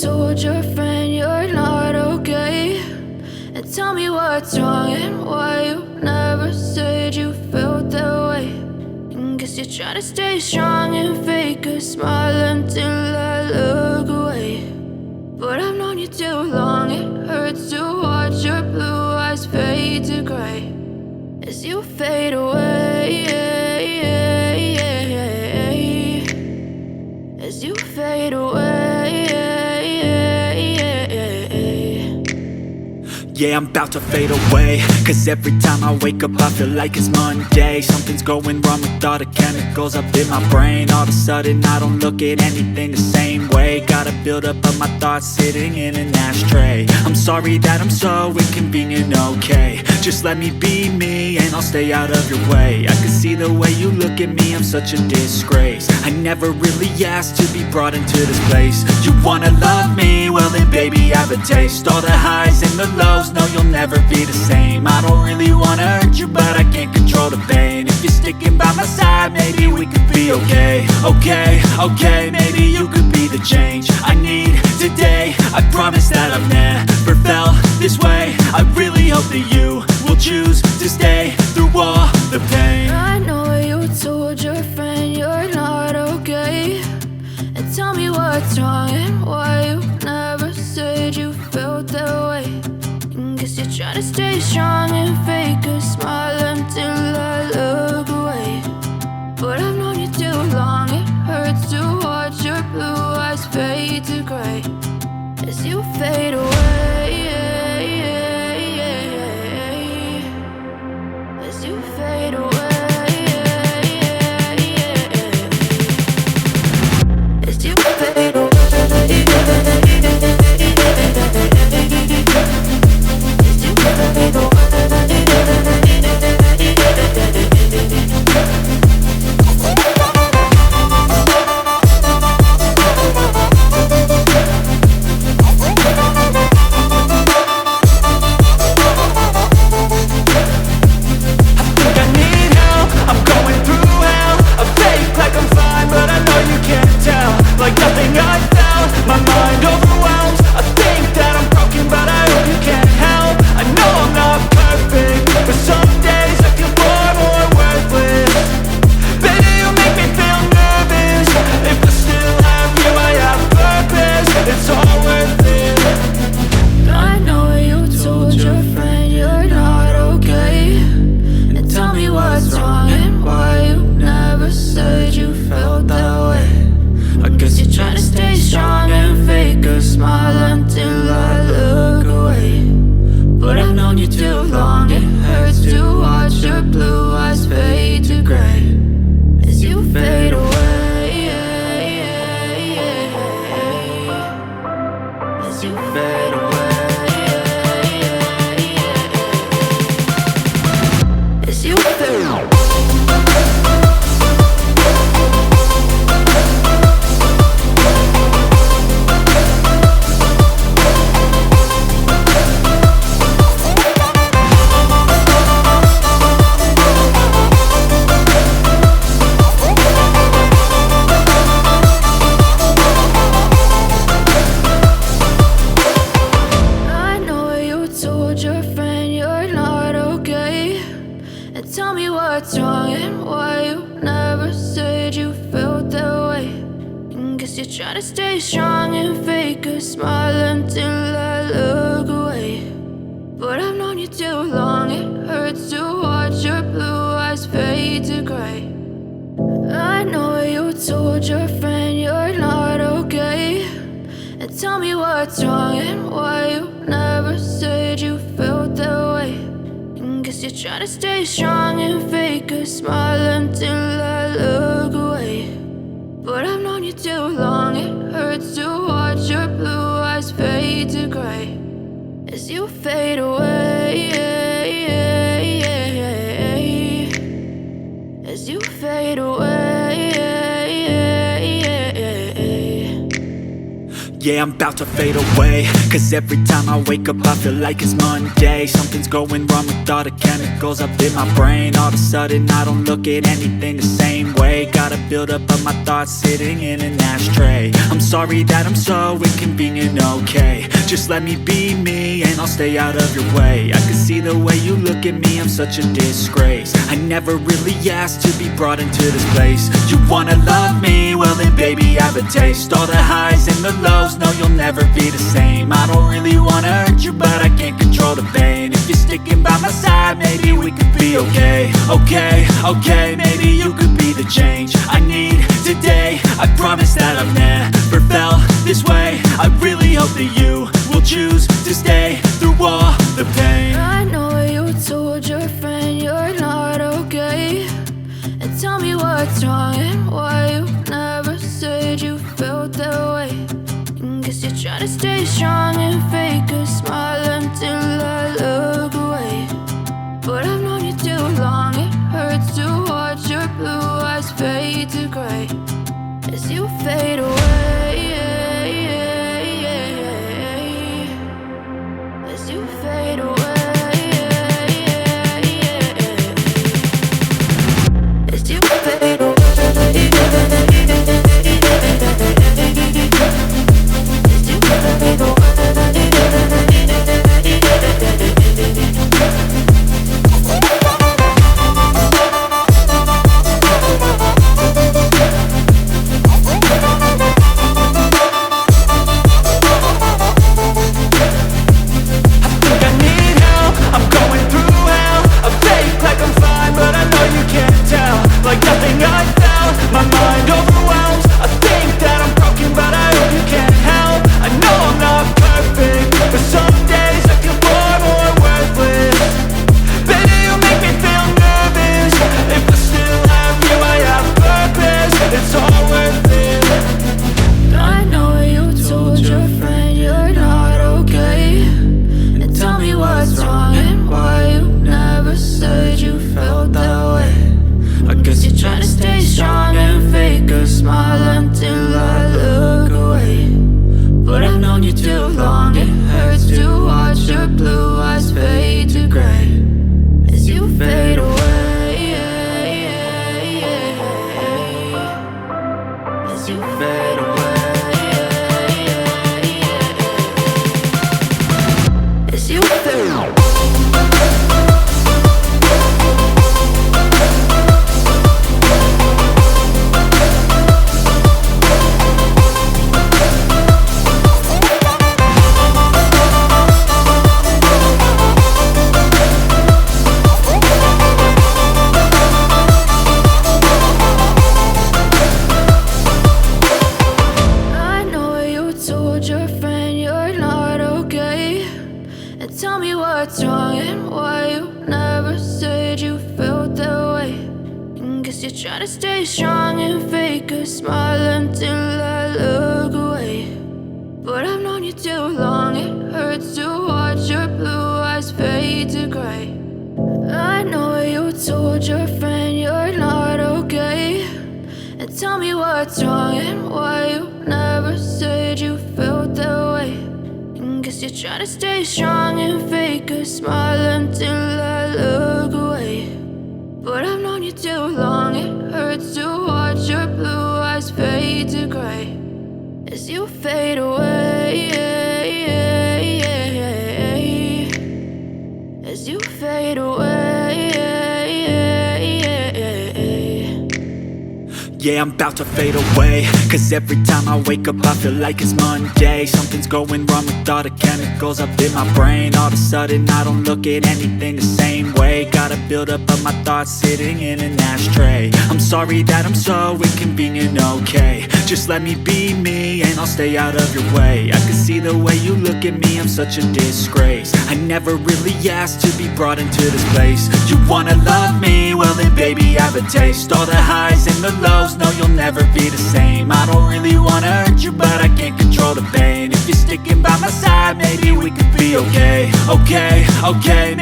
told your friend you're not okay, and tell me what's wrong and why you never said you felt that way. And guess you're trying to stay strong and fake a smile until I look away. But I've known you too long, it hurts to watch your blue eyes fade to gray as you fade away, as you fade away. Yeah, I'm about to fade away, cause every time I wake up I feel like it's Monday. Something's going wrong with all the chemicals up in my brain. All of a sudden I don't look at anything the same way. Gotta build up of my thoughts sitting in an ashtray. I'm sorry that I'm so inconvenient, okay. Just let me be me and I'll stay out of your way. I can see the way you look at me, I'm such a disgrace. I never really asked to be brought into this place. You wanna love me? Well then baby I have a taste. All the highs and the lows, no you'll never be the same. I don't really wanna hurt you but I can't control the pain. If you're sticking by my side maybe we could be okay. Okay, maybe you could be the change I need today. I promise that I've never felt this way. I really hope that you will choose to stay through all the pain. I know you told your friend you're not okay, and tell me what's wrong and why you never said you felt that way. And guess you're trying to stay strong and fake a smile until I look away. But I've known you too long, it hurts to watch your blue eyes fade to gray as you fade away, as you fade away, as you fade away. Like nothing I felt, my mind overwhelmed. I think that I'm broken but I hope you can't help. I know I'm not perfect, but some days I feel far more worthless. Baby, you make me feel nervous. If I still have you, I have purpose. It's all worth it. I know you told your friend you're not okay, and tell me what's wrong and why you never said you felt that way. I guess you're trying to stay strong and fake a smile until I look away. But I've known you too long, it hurts to watch your blue eyes fade to gray as you fade away, as you fade away, as you fade away. Tell me what's wrong and why you never said you felt that way. And guess you're trying to stay strong and fake a smile until I look away. But I've known you too long, it hurts to watch your blue eyes fade to gray. I know you told your friend you're not okay, and tell me what's wrong and why you never said you felt that way. Guess you're trying to stay strong and fake a smile until I look away. But I've known you too long, it hurts to watch your blue eyes fade to gray as you fade away, as you fade away. Yeah, I'm about to fade away, cause every time I wake up I feel like it's Monday. Something's going wrong with all the chemicals up in my brain. All of a sudden I don't look at anything the same way. Gotta build up of my thoughts sitting in an ashtray. I'm sorry that I'm so inconvenient, okay. Just let me be me and I'll stay out of your way. I can see the way you look at me, I'm such a disgrace. I never really asked to be brought into this place. You wanna love me? Well then baby, have a taste. All the highs and the lows, no, you'll never be the same. I don't really wanna hurt you, but I can't control the pain. If you're sticking by my side, maybe we could be okay. Okay, maybe you could be the change I need today. I promise that I've never felt this way. I really hope that you will choose to stay through all the pain. I know you told your friend you're not okay, and tell me what's wrong and why you never said you felt that way. Guess you're trying to stay strong and fake a smile until I look away. But I've known you too long, it hurts to watch your blue eyes fade to gray as you fade away. As you fade away. As you fade away. Tell me what's wrong and why you never said you felt that way. Guess you're trying to stay strong and fake a smile until I look away. But I've known you too long, it hurts to watch your blue eyes fade to gray. I know you told your friend you're not okay, and tell me what's wrong and why you never said you felt that way. Guess you're trying to stay strong and fake a smile until I look away. But I've known you too long, it hurts to watch your blue eyes fade to gray as you fade away. As you fade away. Yeah, I'm about to fade away, cause every time I wake up I feel like it's Monday. Something's going wrong with all the chemicals up in my brain. All of a sudden I don't look at anything the same way. Gotta build up of my thoughts sitting in an ashtray. I'm sorry that I'm so inconvenient, okay. Just let me be me and I'll stay out of your way. I can see the way you look at me, I'm such a disgrace. I never really asked to be brought into this place. You wanna love me? Well then baby, have a taste. All the highs and the lows, no, you'll never be the same. I don't really wanna hurt you, but I can't control the pain. If you're sticking by my side, maybe we could be okay. Okay,